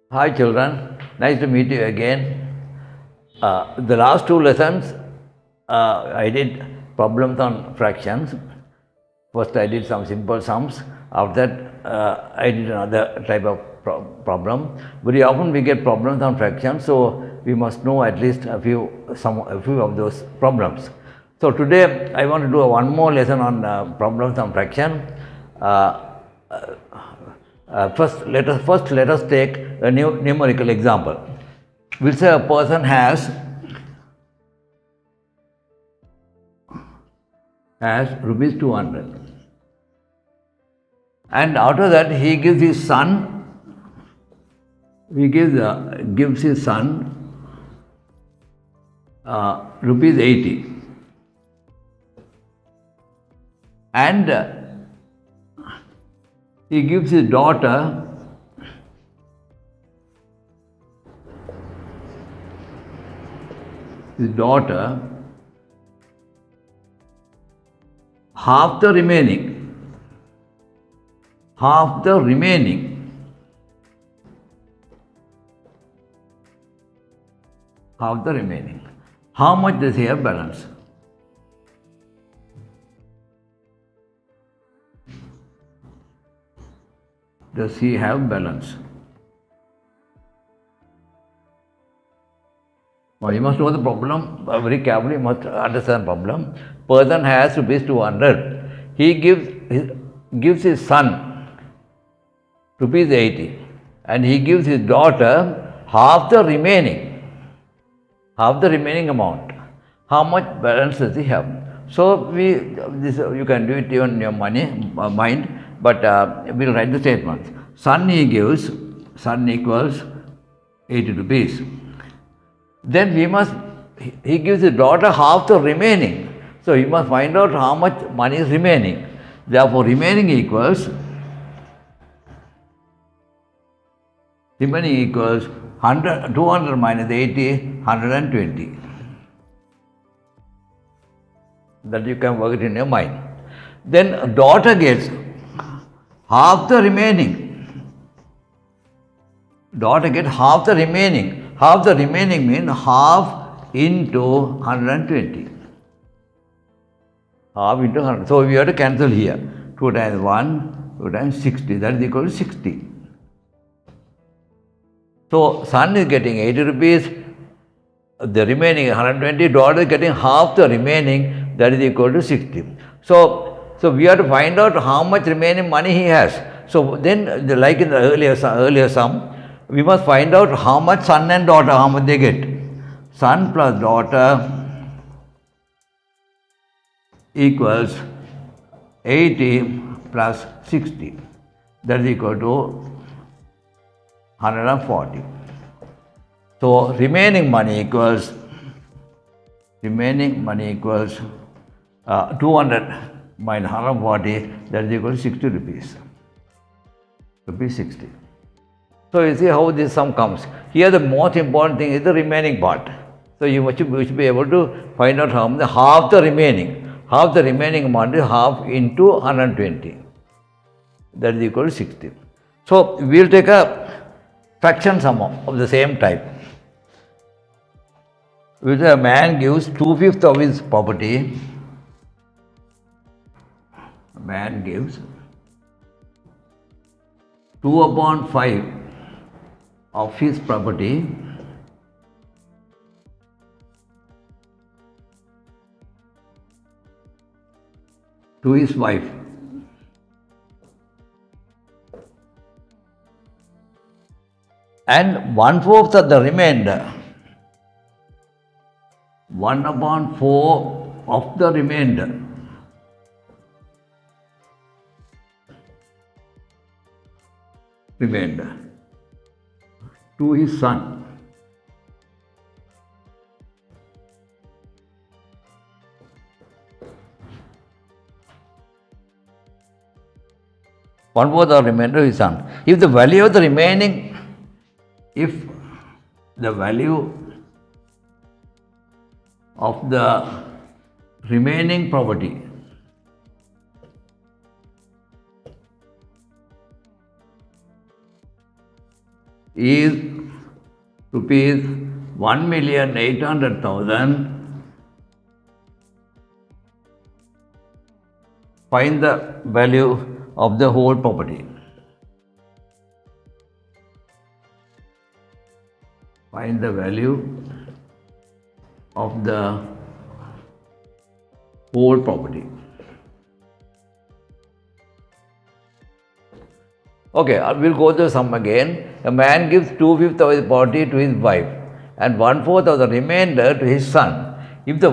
Hi children, nice to meet you again. The last two lessons I did problems on fractions. First I did some simple sums. After that I did another type of problem. Very often we get problems on fractions, so we must know at least a few of those problems. So today I want to do one more lesson on problems on fraction. First, let us take a new numerical example. We'll say a person has rupees 200, and after that he gives his son. Gives his son rupees 80, and he gives his daughter half the remaining. How much does he have balance? Does he have balance? Now you must know the problem very carefully. You must understand the problem. Person has rupees 200. He gives his son rupees 80, and he gives his daughter half the remaining amount. How much balance does he have? So you can do it even in your mind, but we'll write the statements. Son equals 80 rupees. Then he gives his daughter half the remaining. So he must find out how much money is remaining. Therefore, remaining equals 200 minus 80, 120. That you can work it in your mind. Then daughter gets half the remaining. Half the remaining means half into 120. Half into 100. So we have to cancel here. 2 times 1, 2 times 60. That is equal to 60. So son is getting 80 rupees. The remaining 120. Daughter is getting half the remaining. That is equal to 60. So we have to find out how much remaining money he has. So then, like in the earlier sum, we must find out how much son and daughter, how much they get. Son plus daughter equals 80 plus 60. That is equal to 140. So remaining money equals 200 minus 140, that is equal to 60 rupees. Rupees 60. So you see how this sum comes. Here the most important thing is the remaining part. So you should be able to find out half the remaining. Half the remaining amount is half into 120. That is equal to 60. So we will take a fraction sum of the same type. Which a man gives 2/5 of his property. A man gives 2/5 of his property to his wife. And 1/4 of the remainder. 1/4 of the remainder to his son. One-fourth of the remainder to his son. If the value of the remaining property is rupees 1,800,000. Find the value of the whole property. Find the value of the whole property. Okay, we'll go to the sum again. A man gives 2/5 of his property to his wife and 1/4 of the remainder to his son. If the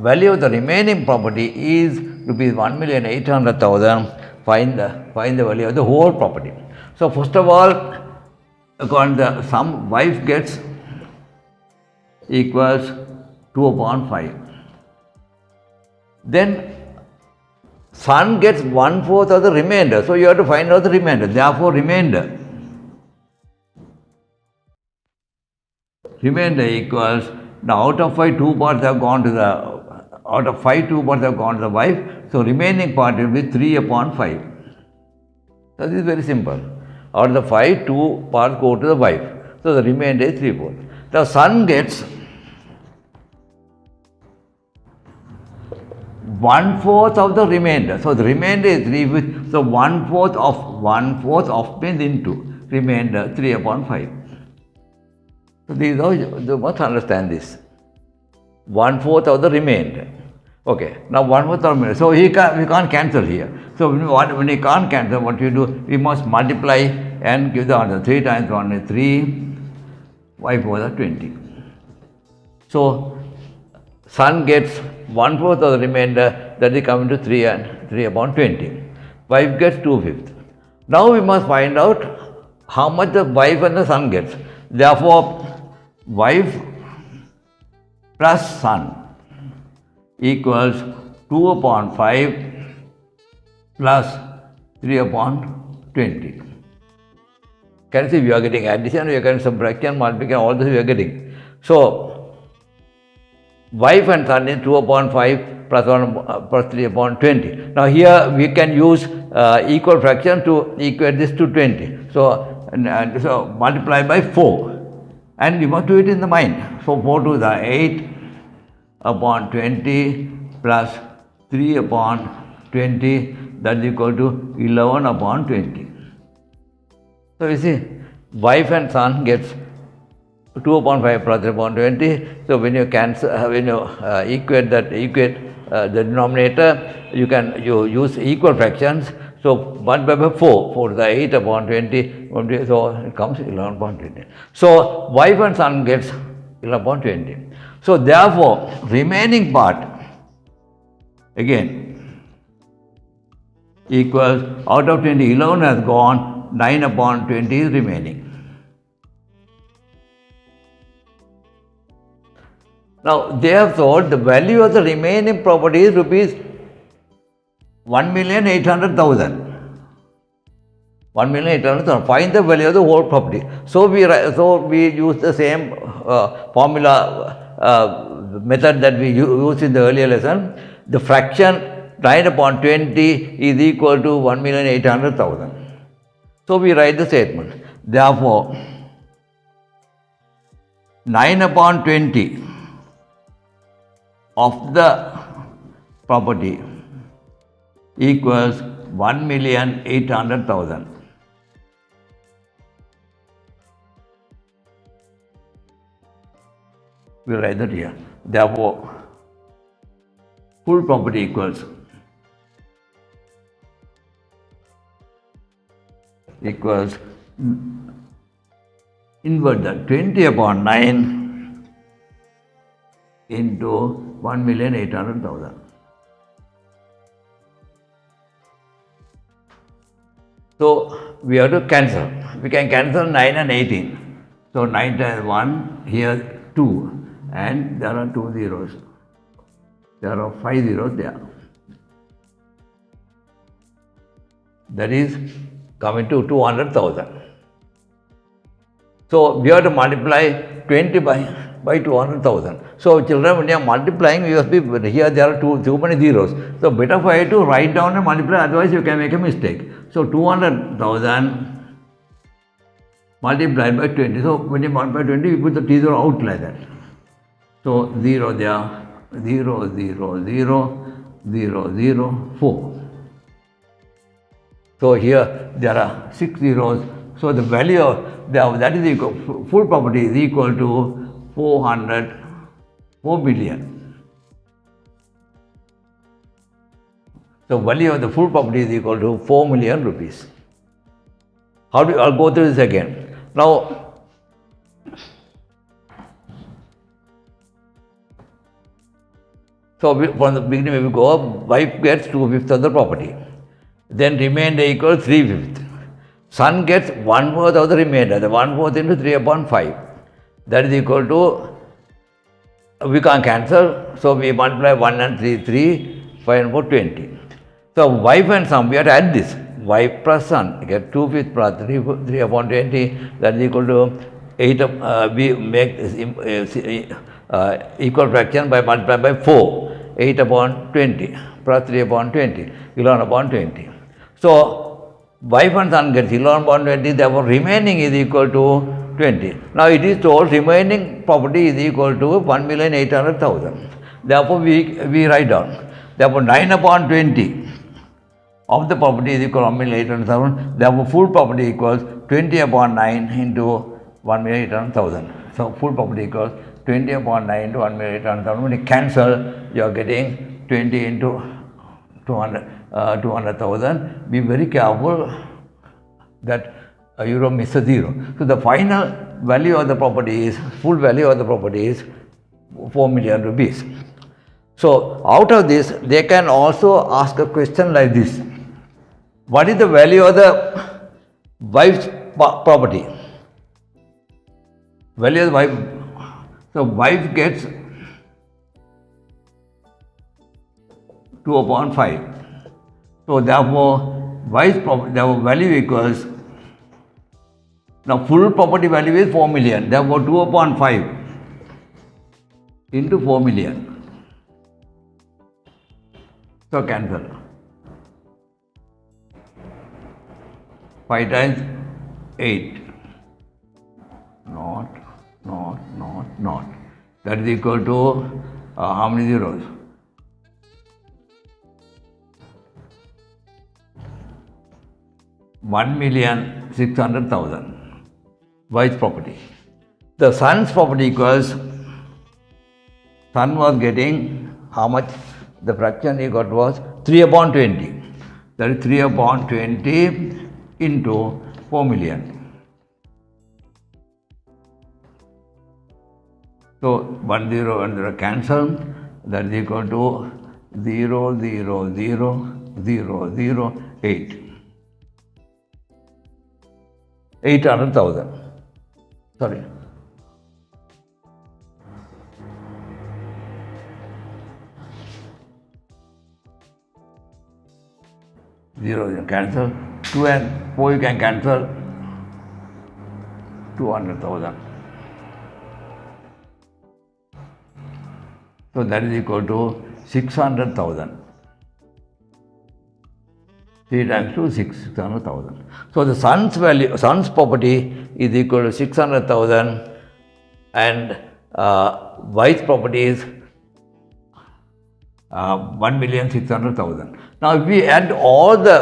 value of the remaining property is rupees 1,800,000, find the value of the whole property. So first of all, according to the sum, wife gets equals 2/5. Then son gets 1/4 of the remainder. So you have to find out the remainder. Therefore, remainder equals, now out of 5, 2 parts have gone to the, out of 5, 2 parts have gone to the wife. So remaining part will be 3/5. So this is very simple. Out of the 5, 2 parts go to the wife. So the remainder is 3/4. The son gets 1/4 of the remainder. So the remainder is 3/5. So 1/4 of means into remainder 3/5. So these are, you must understand this. 1/4 of the remainder. Okay. Now 1/4 of the remainder. So we can't cancel here. So when we can't cancel, what we do? We must multiply and give the answer. 3 times 1 is 3. Wife was 20. So son gets 1/4 of the remainder, that is coming to 3/20. Wife gets 2/5. Now we must find out how much the wife and the son gets. Therefore, wife plus son equals 2/5 plus 3/20. Can you see we are getting addition, we are getting subtraction, multiplication, all this we are getting. So wife and son is 2/5 plus 3/20. Now here we can use equal fraction to equate this to 20. So multiply by 4. And you must do it in the mind. So 4 to the 8/20 plus 3/20, that is equal to 11/20. So you see, wife and son gets 2/5 plus 3/20. So when you cancel, equate the denominator, you use equal fractions. So multiply by 4 to the 8/20, so it comes 11/20. So wife and son gets 11/20. So therefore, remaining part again equals, out of 20, 11 has gone, 9/20 is remaining. Now they have thought the value of the remaining property is rupees 1,800,000. 1,800,000. Find the value of the whole property. So we use the same formula method that we used in the earlier lesson. The fraction 9/20 is equal to 1,800,000. So we write the statement. Therefore, 9/20 of the property equals 1,800,000. We write that here. Therefore, full property equals invert that 20/9 into 1,800,000. So we have to cancel. We can cancel 9 and 18. So 9 times 1, here 2, and there are 2 zeros. There are 5 zeros there. That is coming to 200,000. So we have to multiply 20 by 200,000. So children, when you are multiplying, you must be, here there are too many zeros. So better for you to write down and multiply, otherwise you can make a mistake. So 200,000 multiplied by 20. So when you multiply 20, you put the t0 out like that. So 0 there, 0, 0, 0, 0, 0, 4. So here there are 6 zeros. So the value of that is equal, full property is equal to 4 million. So value of the full property is equal to 4 million rupees. I'll go through this again. Now, so from the beginning we go up, wife gets 2/5 of the property. Then remainder equals 3/5. Son gets 1/4 of the remainder, the 1/4 into 3/5. That is equal to, we can't cancel, so we multiply 1 and 3, 3, 5 and 4, 20. So wife and son, we have to add this. Wife plus son, get 2/5 plus 3/20, that is equal to 8. We make equal fraction by multiplying by 4. 8/20 plus 3/20, 11/20. So wife and son gets 11/20, therefore remaining is equal to 20. Now it is told remaining property is equal to 1,800,000. Therefore we write down. Therefore 9/20 of the property is equal to 1,800,000. Therefore full property equals 20/9 into 1,800,000. So full property equals 20/9 into 1,800,000. When you cancel, you are getting 20 into 200,000. Be very careful that you don't miss a zero. So the final value of the property is, full value of the property is 4 million rupees. So out of this, they can also ask a question like this. What is the value of the wife's property? Value of the wife. So wife gets 2/5. So therefore wife's property, therefore value equals, now full property value is 4 million. Therefore 2/5 into 4 million. So cancel. 5 times 8. Not. That is equal to how many zeros? 1,600,000. Wife's property. The son's property equals, son was getting how much? The fraction he got was 3/20. That is 3/20 into 4 million. So 1 0 and 0 cancel. That is equal to 0, 0, 0, 0, 0, 8. 800,000. Sorry. Zero you cancel. 2 and 4 you can cancel. 200,000. So that is equal to 600,000. 3 times 2 is 600,000. So the son's value, son's property is equal to 600,000, and wife's property is 1,600,000. Now if we add all the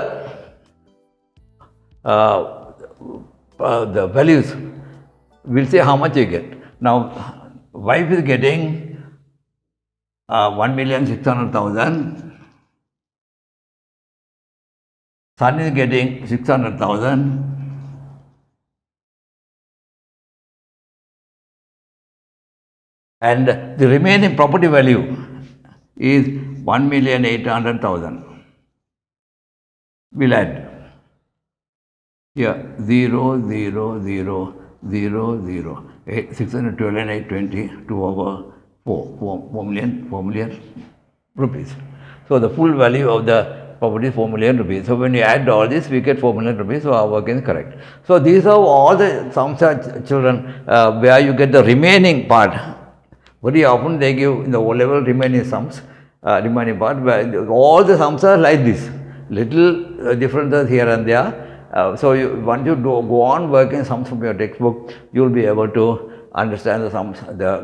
values, we'll see how much you get. Now wife is getting 1,600,000. Son is getting 600,000. And the remaining property value is 1,800,000. We'll add here 0, 0, 0, 0, 0, 612 and 820, 4 million rupees. So the full value of the property is 4 million rupees. So when you add all this, we get 4 million rupees. So our work is correct. So these are all the sums, children, where you get the remaining part. Very often they give in the O-level remaining sums, remaining part, where all the sums are like this. Little differences here and there, So once you go on working sums from your textbook, you will be able to understand the sums,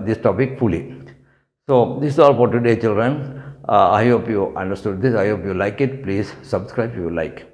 this topic fully. So this is all for today, children. I hope you understood this. I hope you like it. Please subscribe if you like.